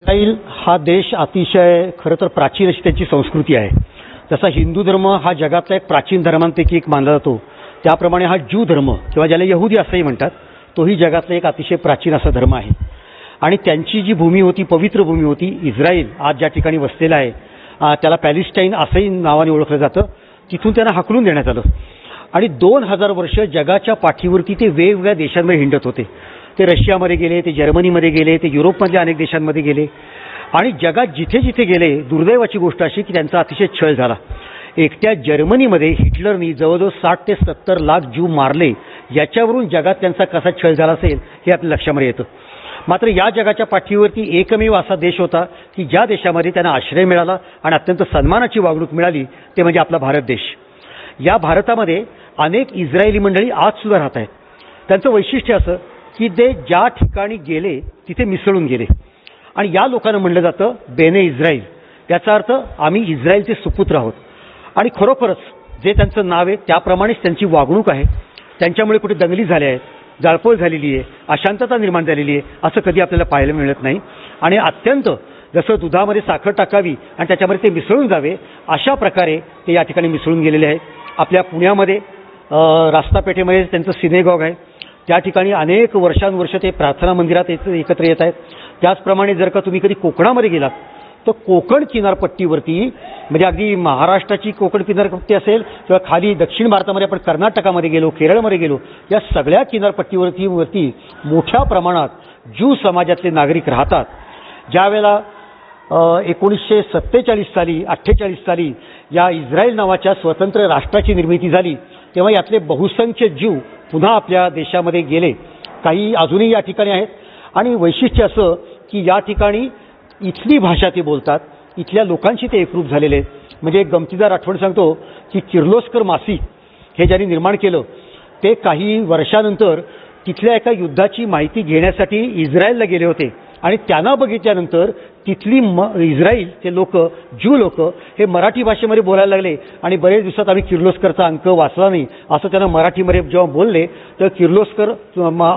Israel हा देश अतिशय खरं तर प्राचीन अशी त्यांची संस्कृती आहे. जसा हिंदू धर्म हा जगातला एक प्राचीन धर्मांपैकी एक मानला जातो, त्याप्रमाणे हा ज्यू धर्म किंवा ज्याला यहुदी असंही म्हणतात, तोही जगातला एक अतिशय प्राचीन असा धर्म आहे. आणि त्यांची जी भूमी होती, पवित्र भूमी होती इस्राईल, आज ज्या ठिकाणी वसलेला आहे त्याला पॅलेस्टाईन असंही नावाने ओळखलं जातं. तिथून त्यांना हाकलून देण्यात आलं आणि 2000 वर्ष जगाच्या पाठीवरती ते वेगवेगळ्या देशांमध्ये हिंडत होते. ते रशियामध्ये गेले, ते जर्मनीमध्ये गेले, ते युरोपमधल्या अनेक देशांमध्ये गेले आणि जगात जिथे जिथे गेले, दुर्दैवाची गोष्ट अशी की त्यांचा अतिशय छळ झाला. एकट्या जर्मनीमध्ये हिटलरनी जवळजवळ 60 ते 70 लाख ज्यू मारले. याच्यावरून जगात त्यांचा कसा छळ झाला असेल हे आपल्या लक्षामध्ये येतं. मात्र या जगाच्या पाठीवरती एकमेव असा देश होता की ज्या देशामध्ये त्यांना आश्रय मिळाला आणि अत्यंत सन्मानाची वागणूक मिळाली, ते म्हणजे आपला भारत देश. या भारतामध्ये अनेक इस्रायली मंडळी आजसुद्धा राहत आहेत. त्यांचं वैशिष्ट्य असं की ते ज्या ठिकाणी गेले तिथे मिसळून गेले आणि या लोकांना म्हणलं जातं बेने इस्राईल. याचा अर्थ आम्ही इस्रायलचे सुपुत्र आहोत. आणि खरोखरच जे त्यांचं नाव आहे त्याप्रमाणेच त्यांची वागणूक आहे. त्यांच्यामुळे कुठे दंगली झाल्या आहेत, जाळपोळ झालेली आहे, अशांतता निर्माण झालेली आहे, असं कधी आपल्याला पाहायला मिळत नाही. आणि अत्यंत जसं दुधामध्ये साखर टाकावी आणि त्याच्यामध्ये ते मिसळून जावे अशा प्रकारे ते या ठिकाणी मिसळून गेलेले आहेत. आपल्या पुण्यामध्ये रास्तापेठेमध्ये त्यांचं सिनेगॉग आहे. त्या ठिकाणी अनेक वर्षानुवर्ष ते प्रार्थना मंदिरात एकत्र येत आहेत. त्याचप्रमाणे जर का तुम्ही कधी कोकणामध्ये गेलात तर कोकण किनारपट्टीवरती, म्हणजे अगदी महाराष्ट्राची कोकण किनारपट्टी असेल किंवा खाली दक्षिण भारतामध्ये आपण कर्नाटकामध्ये गेलो, केरळमध्ये गेलो, या सगळ्या किनारपट्टीवरती मोठ्या प्रमाणात ज्यू समाजातले नागरिक राहतात. ज्यावेळेला 1947 साली 48 साली या इस्रायल नावाच्या स्वतंत्र राष्ट्राची निर्मिती झाली, तेव्हा यातले बहुसंख्य ज्यू पुन्हा आपल्या देशामध्ये गेले. काही अजूनही या ठिकाणी आहेत. आणि वैशिष्ट्य असं की या ठिकाणी इथली भाषा ते बोलतात, इथल्या लोकांशी ते एकरूप झालेले आहेत. म्हणजे एक गमतीदार आठवण सांगतो की किर्लोस्कर मासिक हे ज्यांनी निर्माण केलं, ते काही वर्षानंतर तिथल्या एका युद्धाची माहिती घेण्यासाठी इस्रायलला गेले होते आणि त्यांना बघितल्यानंतर तिथली इस्रायलचे लोक, ज्यू लोक हे मराठी भाषेमध्ये बोलायला लागले आणि बरेच दिवसात आम्ही किर्लोस्करचा अंक वाचला नाही असं त्यांना मराठीमध्ये जेव्हा बोलले तर किर्लोस्कर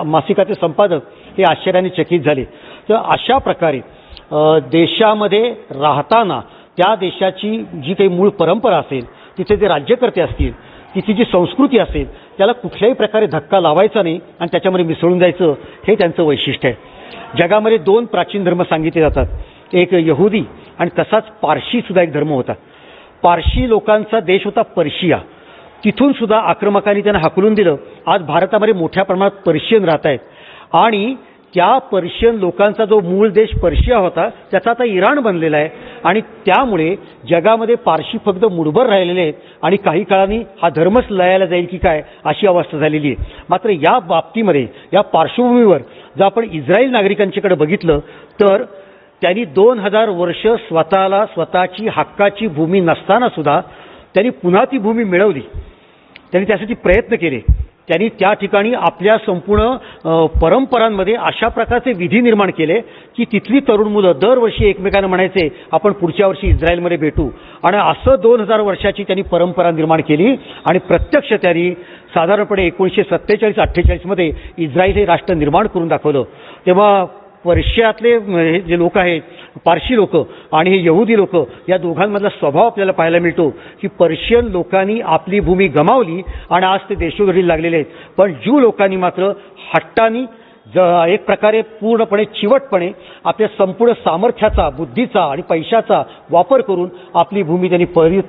मासिकाचे संपादक हे आश्चर्याने चकित झाले. तर अशा प्रकारे देशामध्ये राहताना त्या देशाची जी काही मूळ परंपरा असेल, तिथे जे राज्यकर्ते असतील, तिथली जी संस्कृती असेल, त्याला कुठल्याही प्रकारे धक्का लावायचा नाही आणि त्याच्यामध्ये मिसळून जायचं, हे त्यांचं वैशिष्ट्य आहे. जगामध्ये 2 प्राचीन धर्म सांगितले जातात, एक यहुदी आणि तसाच पारशीसुद्धा एक धर्म होता. पारशी लोकांचा देश होता पर्शिया. तिथून सुद्धा आक्रमकांनी त्यांना हाकलून दिलं. आज भारतामध्ये मोठ्या प्रमाणात पर्शियन राहत आहेत आणि त्या पर्शियन लोकांचा जो मूळ देश पर्शिया होता त्याचा आता इराण बनलेला आहे. आणि त्यामुळे जगामध्ये पारशी फक्त मुठभर राहिलेले आहेत आणि काही काळाने हा धर्मच लयाला जाईल की काय अशी अवस्था झालेली आहे. मात्र या बाबतीमध्ये, या पार्श्वभूमीवर जर आपण इस्रायल नागरिकांच्याकडे बघितलं तर त्यांनी 2000 वर्ष स्वतःची हक्काची भूमी नसताना सुद्धा त्यांनी पुन्हा ती भूमी मिळवली. त्यांनी त्यासाठी प्रयत्न केले. त्यांनी त्या ठिकाणी आपल्या संपूर्ण परंपरांमध्ये अशा प्रकारचे विधी निर्माण केले की तिथली तरुण मुलं दरवर्षी एकमेकांना म्हणायचे आपण पुढच्या वर्षी इस्रायलमध्ये भेटू. आणि असं 2000 वर्षाची त्यांनी परंपरा निर्माण केली आणि प्रत्यक्ष त्यांनी साधारणपणे 1947-48 मध्ये इस्रायल हे राष्ट्र निर्माण करून दाखवलं. तेव्हा पर्शियातले हे जे लोक आहेत, पारशी लोक आणि हे यहुदी लोक, या दोघांमधला स्वभाव आपल्याला पाहायला मिळतो की पर्शियन लोकांनी आपली भूमी गमावली आणि आज ते देशोधडी लागलेले आहेत. पण ज्यू लोकांनी मात्र हट्टानी एक प्रकारे पूर्णपणे चिवटपणे आपल्या संपूर्ण सामर्थ्याचा, बुद्धीचा आणि पैशाचा वापर करून आपली भूमी त्यांनी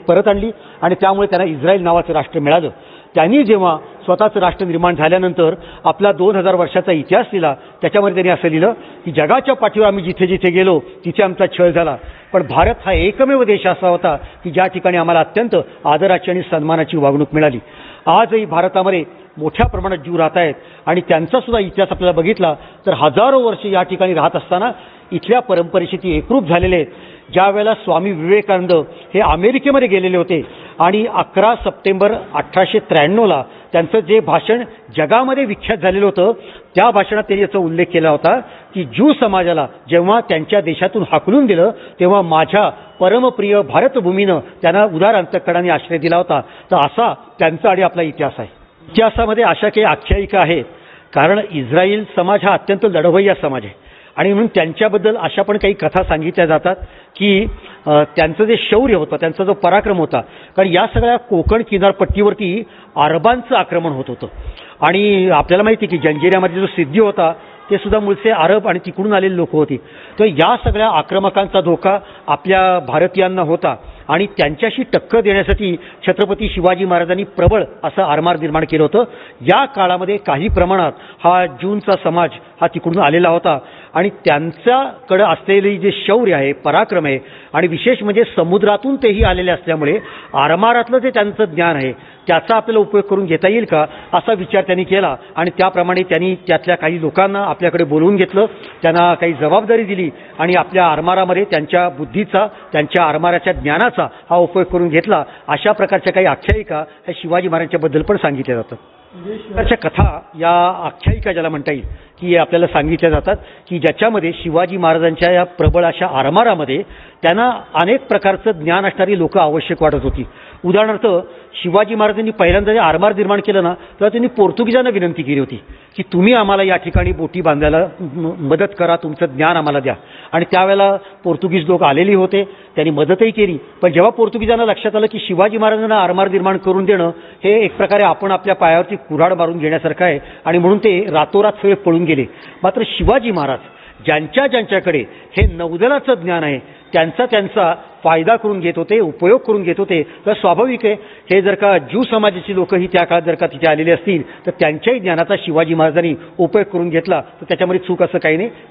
परत आणली आणि त्यामुळे त्यांना इस्रायल नावाचं राष्ट्र मिळालं. त्यांनी जेव्हा स्वतःचं राष्ट्र निर्माण झाल्यानंतर आपला 2000 वर्षाचा इतिहास लिहिला, त्याच्यामध्ये त्यांनी असं लिहिलं की जगाच्या पाठीवर आम्ही जिथे जिथे गेलो तिथे आमचा छळ झाला, पण भारत हा एकमेव देश असा होता की ज्या ठिकाणी आम्हाला अत्यंत आदराची आणि सन्मानाची वागणूक मिळाली. आजही भारतामध्ये मोठ्या प्रमाणात ज्यू राहत आहेत आणि त्यांचा सुद्धा इतिहास आपल्याला बघितला तर हजारो वर्ष या ठिकाणी राहत असताना इथल्या परंपरेशी ती एकरूप झालेले आहेत. ज्या वेळेला स्वामी विवेकानंद हे अमेरिकेमध्ये गेलेले होते आणि 11 सप्टेंबर 1893ला त्यांचं जे भाषण जगामध्ये विख्यात झालेलं होतं, त्या भाषणात त्यांनी याचा उल्लेख केला होता की ज्यू समाजाला जेव्हा त्यांच्या देशातून हाकलून दिलं तेव्हा माझ्या परमप्रिय भारतभूमीनं त्यांना उदार अंतःकरणाने आश्रय दिला होता. तर असा त्यांचा आणि आपला इतिहास आहे. इतिहासामध्ये अशा काही आख्यायिका आहेत, कारण इस्रायल समाज हा अत्यंत लढवय्या समाज आहे आणि म्हणून त्यांच्याबद्दल अशा पण काही कथा सांगितल्या जातात की त्यांचं जे शौर्य होतं, त्यांचा जो पराक्रम होता, कारण या सगळ्या कोकण किनारपट्टीवरती अरबांचं आक्रमण होत होतं आणि आपल्याला माहिती आहे की जंजिऱ्यामध्ये जो सिद्धी होता ते सुद्धा मूळचे अरब आणि तिकडून आलेली लोक होती. तर या सगळ्या आक्रमकांचा धोका आपल्या भारतीयांना होता आणि त्यांच्याशी टक्कर देण्यासाठी छत्रपती शिवाजी महाराजांनी प्रबळ असं आरमार निर्माण केलं होतं. या काळामध्ये काही प्रमाणात हा ज्यूंचा समाज हा तिकडून आलेला होता आणि त्यांच्याकडं असलेली जे शौर्य आहे, पराक्रम आहे आणि विशेष म्हणजे समुद्रातून तेही आलेले असल्यामुळे आरमारातलं जे त्यांचं ज्ञान आहे त्याचा आपल्याला उपयोग करून घेता येईल का असा विचार त्यांनी केला आणि त्याप्रमाणे त्यांनी त्यातल्या काही लोकांना आपल्याकडे बोलवून घेतलं, त्यांना काही जबाबदारी दिली आणि आपल्या आरमारामध्ये त्यांच्या बुद्धीचा, त्यांच्या आरमाराच्या ज्ञानाचा हा उपयोग करून घेतला. अशा प्रकारच्या काही आख्यायिका ह्या शिवाजी महाराजांच्याबद्दल पण सांगितल्या जातात. प्रकारच्या कथा या आख्यायिका ज्याला म्हणता येईल की आपल्याला सांगितल्या जातात की ज्याच्यामध्ये शिवाजी महाराजांच्या या प्रबळ अशा आरमारामध्ये त्यांना अनेक प्रकारचं ज्ञान असणारी लोकं आवश्यक वाटत होती. उदाहरणार्थ शिवाजी महाराजांनी पहिल्यांदा जे आरमार निर्माण केलं ना, तेव्हा त्यांनी पोर्तुगीजांना विनंती केली होती की तुम्ही आम्हाला या ठिकाणी बोटी बांधायला मदत करा, तुमचं ज्ञान आम्हाला द्या. आणि त्यावेळेला पोर्तुगीज लोक आलेली होते, त्यांनी मदतही केली. पण जेव्हा पोर्तुगीजांना लक्षात आलं की शिवाजी महाराजांना आरमार निर्माण करून देणं हे एक प्रकारे आपण आपल्या पायावरती कुऱ्हाड मारून घेण्यासारखं आहे आणि म्हणून ते रातोरात सगळे पळून गेले. मात्र शिवाजी महाराज ज्यांच्याकडे हे नौदलाचं ज्ञान आहे त्यांचा फायदा करून घेत होते, उपयोग करून घेत होते. तर स्वाभाविक आहे हे जर का ज्यू समाजाची लोकही त्या काळात जर का तिथे आलेले असतील तर त्यांच्याही ज्ञानाचा शिवाजी महाराजांनी उपयोग करून घेतला तर त्याच्यामध्ये चूक असं काही नाही.